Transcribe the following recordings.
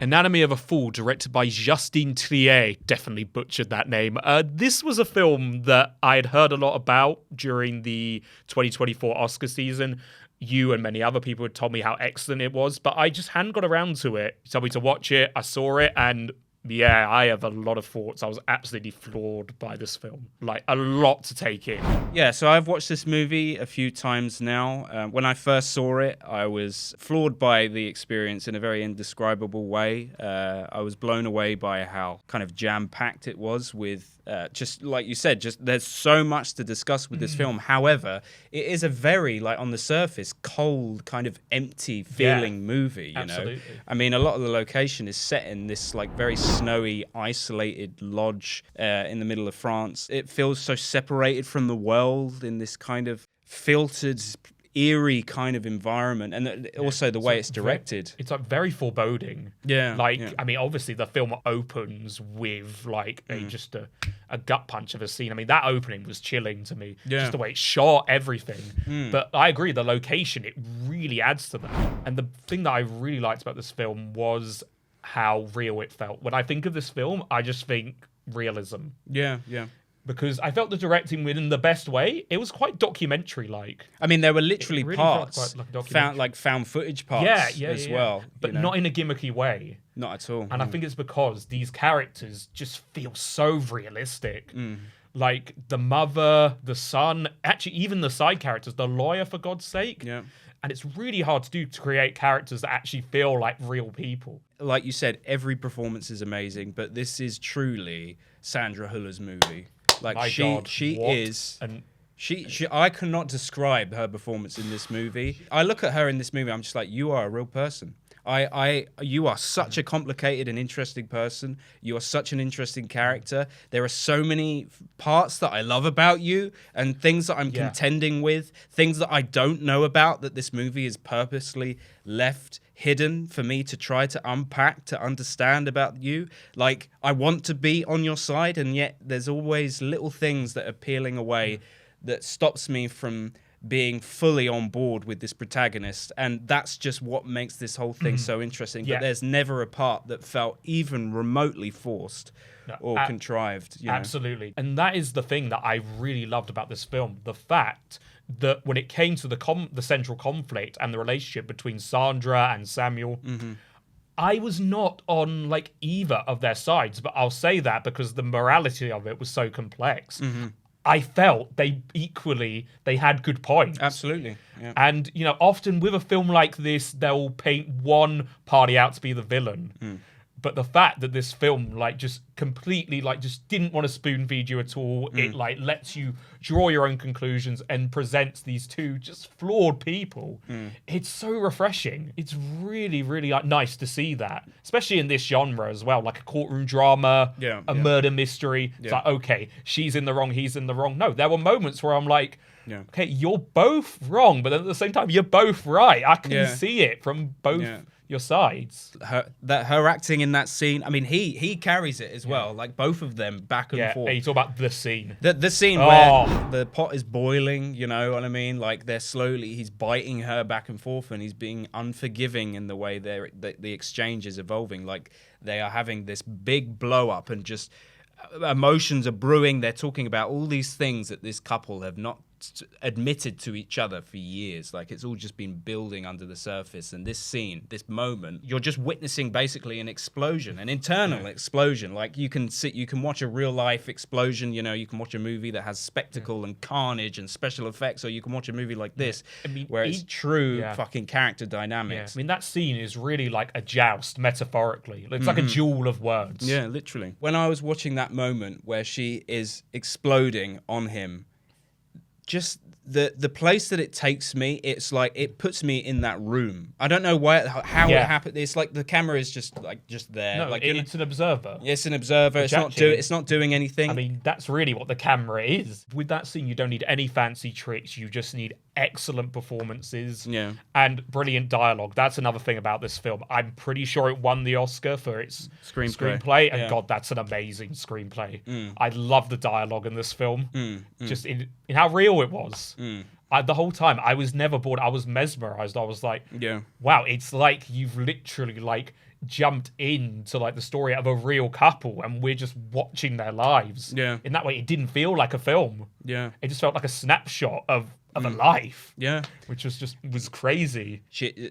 Anatomy of a Fall, directed by Justine Triet. Definitely butchered that name. This was a film that I had heard a lot about during the 2024 Oscar season. You and many other people had told me how excellent it was, but I just hadn't got around to it. You told me to watch it, I saw it, and yeah, I have a lot of thoughts. I was absolutely floored by this film. Like, a lot to take in. Yeah, so I've watched this movie a few times now. When I first saw it, I was floored by the experience in a very indescribable way. I was blown away by how kind of jam-packed it was with, just like you said, just there's so much to discuss with this film. However, it is a very, like, on the surface, cold, kind of empty feeling movie, you know? I mean, a lot of the location is set in this, like, very snowy, isolated lodge in the middle of France. It feels so separated from the world in this kind of filtered, eerie kind of environment, and also the way it's directed. It's like very foreboding. Yeah. I mean, obviously the film opens with like just a gut punch of a scene. I mean, that opening was chilling to me. Yeah. Just the way it shot, everything. But I agree, the location, it really adds to that. And the thing that I really liked about this film was how real it felt. When I think of this film, I just think realism. Yeah. Because I felt the directing in the best way. It was quite documentary-like. I mean, there were literally really parts, felt like found footage parts as well. But not in a gimmicky way. Not at all. And I think it's because these characters just feel so realistic. Like the mother, the son, actually even the side characters, the lawyer, for God's sake. Yeah. And it's really hard to do, to create characters that actually feel like real people. Like you said, every performance is amazing, but this is truly Sandra Hüller's movie. Like, I cannot describe her performance in this movie. I look at her in this movie, I'm just like, you are a real person. You are such a complicated and interesting person. You are such an interesting character. There are so many parts that I love about you and things that I'm contending with, things that I don't know about that this movie is purposely left hidden for me to try to unpack, to understand about you. Like, I want to be on your side, and yet there's always little things that are peeling away that stops me from being fully on board with this protagonist, and that's just what makes this whole thing so interesting. But there's never a part that felt even remotely forced or contrived. Absolutely. And that is the thing that I really loved about this film. The fact that when it came to the central conflict and the relationship between Sandra and Samuel, I was not on like either of their sides, but I'll say that because the morality of it was so complex. I felt they had good points. Absolutely. Yeah. And, you know, often with a film like this, they'll paint one party out to be the villain. But the fact that this film, like, just completely, like, just didn't want to spoon feed you at all. It, like, lets you draw your own conclusions and presents these two just flawed people. It's so refreshing. It's really, really, like, nice to see that. Especially in this genre as well. Like a courtroom drama, a murder mystery. It's like, okay, she's in the wrong, he's in the wrong. No, there were moments where I'm like, okay, you're both wrong, but at the same time, you're both right. I can see it from both your sides. Her acting in that scene, I mean, he carries it as well. Like, both of them back and forth. Yeah, you talk about the scene. The scene where the pot is boiling, you know what I mean? Like, he's biting her back and forth, and he's being unforgiving in the way the exchange is evolving. Like, they are having this big blow up, and just emotions are brewing. They're talking about all these things that this couple have not admitted to each other for years. Like, it's all just been building under the surface, and this scene, this moment, you're just witnessing basically an explosion, an internal explosion. Like, you can watch a real life explosion, you know, you can watch a movie that has spectacle and carnage and special effects, or you can watch a movie like this where it's true fucking character dynamics. I mean, that scene is really like a joust, metaphorically. It's like a duel of words. Yeah, literally. When I was watching that moment where she is exploding on him, just the place that it takes me, it's like it puts me in that room. I don't know how it happened. It's like the camera is just there. No, like, it's an observer. It's an observer. It's not doing anything. I mean, that's really what the camera is. With that scene, you don't need any fancy tricks. You just need excellent performances and brilliant dialogue. That's another thing about this film. I'm pretty sure it won the Oscar for its screenplay. And God, that's an amazing screenplay. I love the dialogue in this film. Just in how real it was. The whole time, I was never bored. I was mesmerized. I was like, wow, it's like you've literally, like, jumped into like the story of a real couple, and we're just watching their lives. Yeah. In that way, it didn't feel like a film. Yeah. It just felt like a snapshot of a life. Yeah. Which was crazy.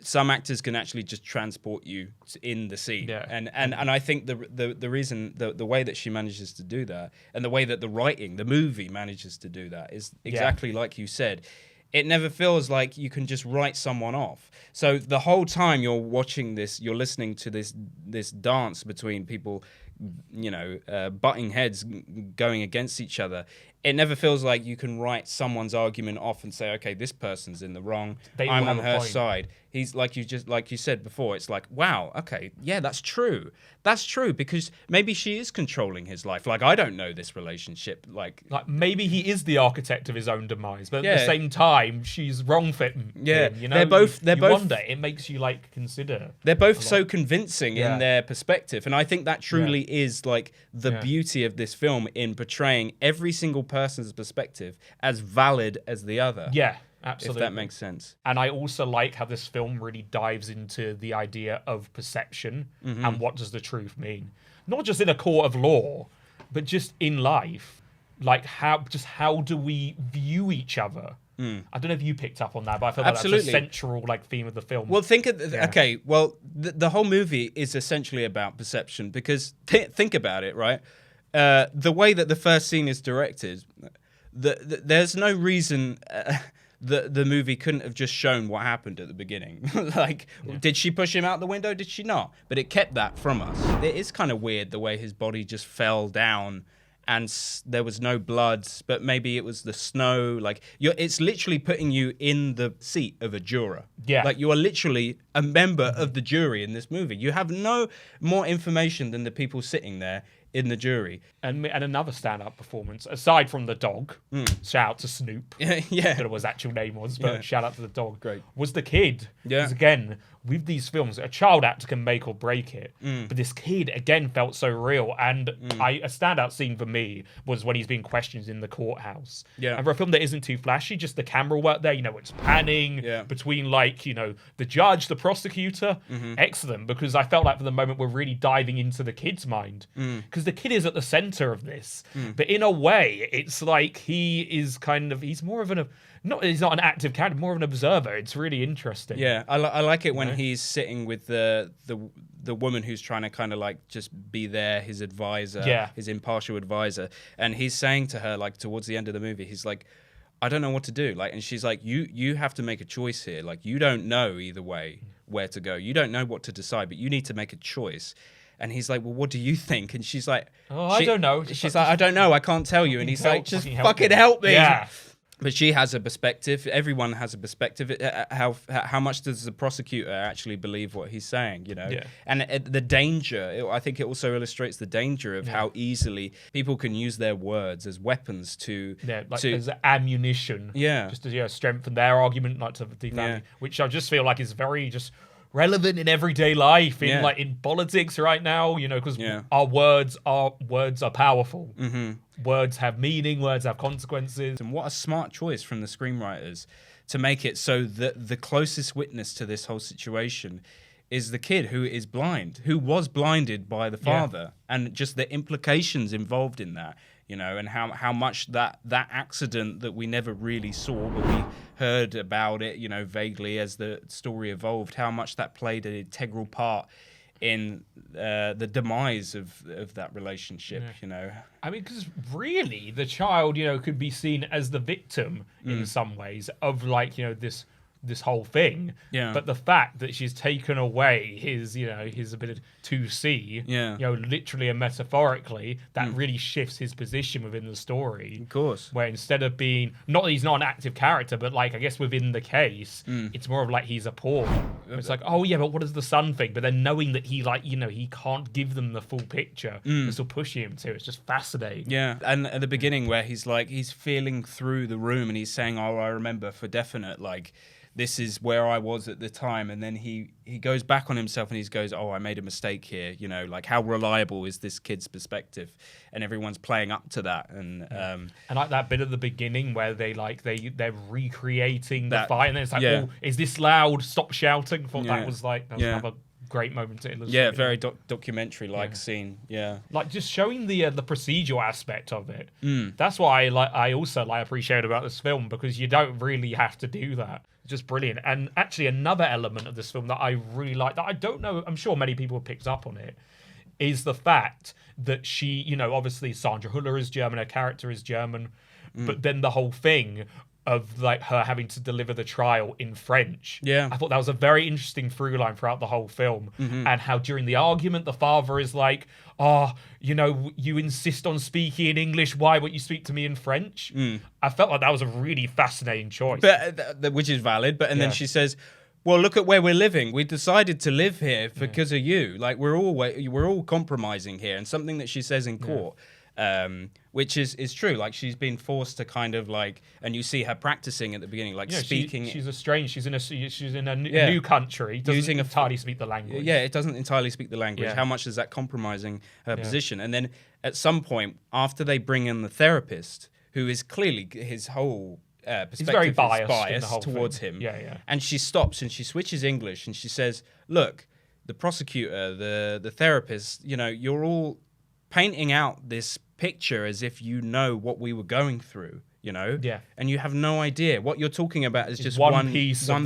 Some actors can actually just transport you in the scene. Yeah. And I think the reason, the way that she manages to do that, and the way that the movie manages to do that, is exactly like you said. It never feels like you can just write someone off. So the whole time you're watching this, you're listening to this dance between people, butting heads, going against each other. It never feels like you can write someone's argument off and say, okay, this person's in the wrong. I'm on her side. He's like you said before. It's like, wow, okay, yeah, that's true. That's true, because maybe she is controlling his life. Like, I don't know this relationship. Like maybe he is the architect of his own demise, but at the same time, she's wrong for him. Yeah, they're both. Wonder. It makes you like consider. They're both so convincing in their perspective, and I think that truly is like the beauty of this film, in portraying every single person's perspective as valid as the other. Yeah. Absolutely. If that makes sense. And I also like how this film really dives into the idea of perception and what does the truth mean. Not just in a court of law, but just in life. Like how do we view each other? I don't know if you picked up on that, but I feel like that's a central theme of the film. Well, the whole movie is essentially about perception, because think about it, right? The way that the first scene is directed, there's no reason the movie couldn't have just shown what happened at the beginning. Did she push him out the window? Did she not? But it kept that from us. It is kind of weird the way his body just fell down and there was no blood, but maybe it was the snow. It's literally putting you in the seat of a juror. Yeah. Like, you are literally a member of the jury in this movie. You have no more information than the people sitting there in the jury. And another stand-up performance, aside from the dog, shout out to Snoop. Yeah. I don't know what his actual name was, but shout out to the dog. Great. Was the kid. Yeah. Because again, with these films, a child actor can make or break it. But this kid, again, felt so real. And a standout scene for me was when he's being questioned in the courthouse. Yeah. And for a film that isn't too flashy, just the camera work there, it's panning between, the judge, the prosecutor. Excellent, because I felt like for the moment we're really diving into the kid's mind. Because the kid is at the center of this. But in a way, it's like he's more of he's not an active character, more of an observer. It's really interesting. Yeah, I like it when he's sitting with the woman who's trying to just be there, his advisor, his impartial advisor, and he's saying to her towards the end of the movie, he's like, I don't know what to do. And she's like, you have to make a choice here. You don't know either way where to go. You don't know what to decide, but you need to make a choice. And he's like, well, what do you think? And she's like, I don't know. She's like, I don't know. I can't tell you. And he's like, just fucking help me. Yeah. But she has a perspective. Everyone has a perspective. How much does the prosecutor actually believe what he's saying? Yeah. And the danger. I think it also illustrates the danger of how easily people can use their words as weapons to as ammunition. Yeah. Just to strengthen their argument, to the family, which I just feel like is very just relevant in everyday life, in politics right now. Because our words are powerful. Words have meaning, words have consequences. And what a smart choice from the screenwriters to make it so that the closest witness to this whole situation is the kid who is blind, who was blinded by the father, and just the implications involved in that, and how much that accident that we never really saw, but we heard about it, vaguely as the story evolved, how much that played an integral part in the demise of that relationship. I mean, because really the child could be seen as the victim in some ways of this whole thing. But the fact that she's taken away his ability to see, literally and metaphorically, that really shifts his position within the story. Of course. Where instead of being, not that he's not an active character, but I guess within the case, it's more of he's a pawn. It's like, oh yeah, but what does the son think? But then knowing that he he can't give them the full picture, and still pushing him to, it's just fascinating. Yeah. And at the beginning where he's feeling through the room and he's saying, oh, I remember for definite, this is where I was at the time. And then he goes back on himself and he goes, oh, I made a mistake here. How reliable is this kid's perspective? And everyone's playing up to that. And that bit at the beginning where they're recreating the fight. And then it's oh, is this loud? Stop shouting. I thought that was another great moment to illustrate. Yeah, very documentary-like scene. Yeah, like just showing the procedural aspect of it. That's what I also appreciate about this film, because you don't really have to do that. Just brilliant. And actually, another element of this film that I really like, that I don't know, I'm sure many people have picked up on it, is the fact that she, obviously Sandra Hüller is German, her character is German, but then the whole thing of like her having to deliver the trial in French. Yeah. I thought that was a very interesting through line throughout the whole film. And how during the argument, the father is like, you insist on speaking in English, why won't you speak to me in French? I felt like that was a really fascinating choice. But which is valid. But then she says, well, look at where we're living. We decided to live here because of you. Like we're all compromising here. And something that she says in court, which is true. Like she's been forced to kind of like, and you see her practicing at the beginning, like speaking. She's a strange. She's in a new country. Doesn't entirely speak the language. Yeah, it doesn't entirely speak the language. Yeah. How much is that compromising her position? And then at some point, after they bring in the therapist, who is clearly his whole perspective He's very is biased towards him. Yeah. And she stops and she switches English and she says, "Look, the prosecutor, the therapist, you're all painting out this picture as if you know what we were going through, and you have no idea. What you're talking about is just one piece of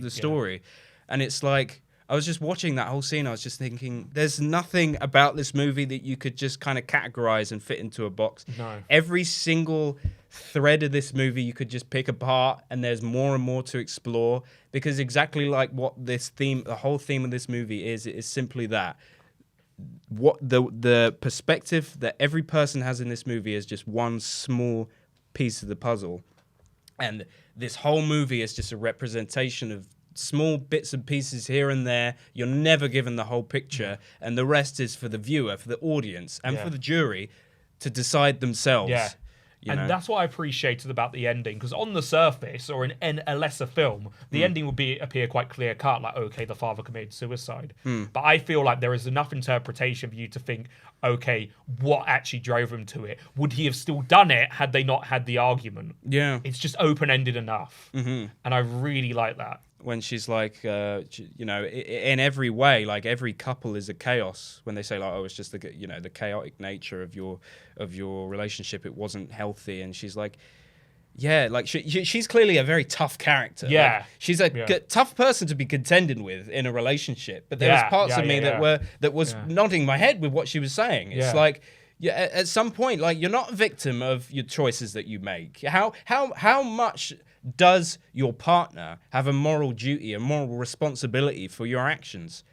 the story. And it's like, I was just watching that whole scene, I was just thinking, there's nothing about this movie that you could just kind of categorize and fit into a box. No. Every single thread of this movie you could just pick apart, and there's more and more to explore, because exactly like what the whole theme of this movie is, it is simply that. What the perspective that every person has in this movie is just one small piece of the puzzle, and this whole movie is just a representation of small bits and pieces here and there. You're never given the whole picture, and the rest is for the viewer, for the audience, and for the jury to decide themselves. Yeah. And that's what I appreciated about the ending, because on the surface, or in a lesser film, the ending would appear quite clear cut, like, okay, the father committed suicide. But I feel like there is enough interpretation for you to think, okay, what actually drove him to it? Would he have still done it had they not had the argument? Yeah. It's just open-ended enough. And I really like that. When she's like, in every way, like every couple is a chaos. When they say like, oh, it's just the chaotic nature of your relationship. It wasn't healthy, and she's like, yeah, like she's clearly a very tough character. Yeah, like, she's a tough person to be contending with in a relationship. But there was parts of me that was nodding my head with what she was saying. It's like, at some point, like you're not a victim of your choices that you make. How much does your partner have a moral duty, a moral responsibility for your actions?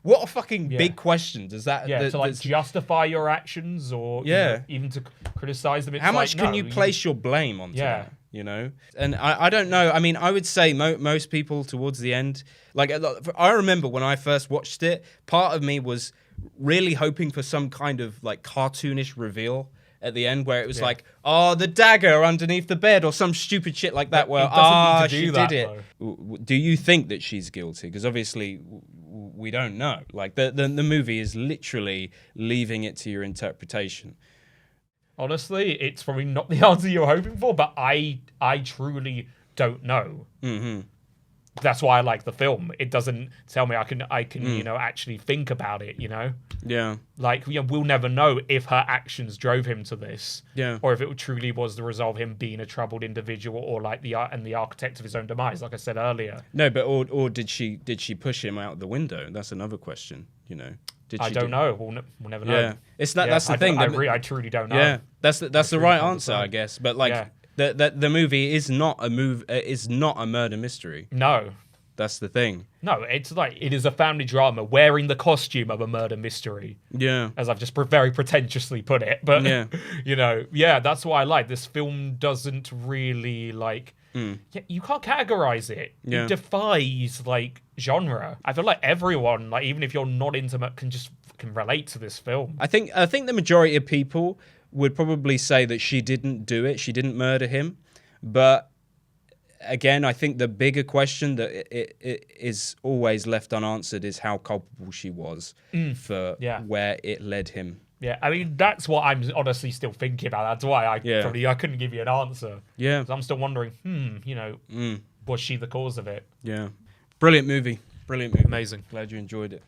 What a fucking big question does that... to justify your actions, or even to criticize them. It's how much can you place your blame onto that? And I don't know. I mean, I would say most people towards the end, like I remember when I first watched it, part of me was really hoping for some kind of like cartoonish reveal at the end, where it was like, oh, the dagger underneath the bed, or some stupid shit like that, where she did it. Do you think that she's guilty? Because obviously we don't know. Like the movie is literally leaving it to your interpretation. Honestly, it's probably not the answer you're hoping for, but I truly don't know. That's why I like the film. It doesn't tell me I can actually think about it, Yeah. Like, we'll never know if her actions drove him to this. Yeah. Or if it truly was the result of him being a troubled individual, or like the architect of his own demise, like I said earlier. No, but or did she push him out the window? That's another question, I don't know. We'll never know. Yeah. It's that that's the thing. I truly don't know. Yeah. That's the right answer, I guess. But like the movie is not a murder mystery. No. That's the thing. No, it's like, it is a family drama wearing the costume of a murder mystery. Yeah. As I've just very pretentiously put it. But, that's what I like. This film doesn't really, like... you can't categorize it. Yeah. It defies, like, genre. I feel like everyone, like, even if you're not intimate, can relate to this film. I think the majority of people would probably say that she didn't do it. She didn't murder him. But... again, I think the bigger question that it is always left unanswered is how culpable she was for where it led him. Yeah, I mean, that's what I'm honestly still thinking about. That's why I couldn't give you an answer. Yeah. 'Cause I'm still wondering, was she the cause of it? Yeah. Brilliant movie. Amazing. Glad you enjoyed it.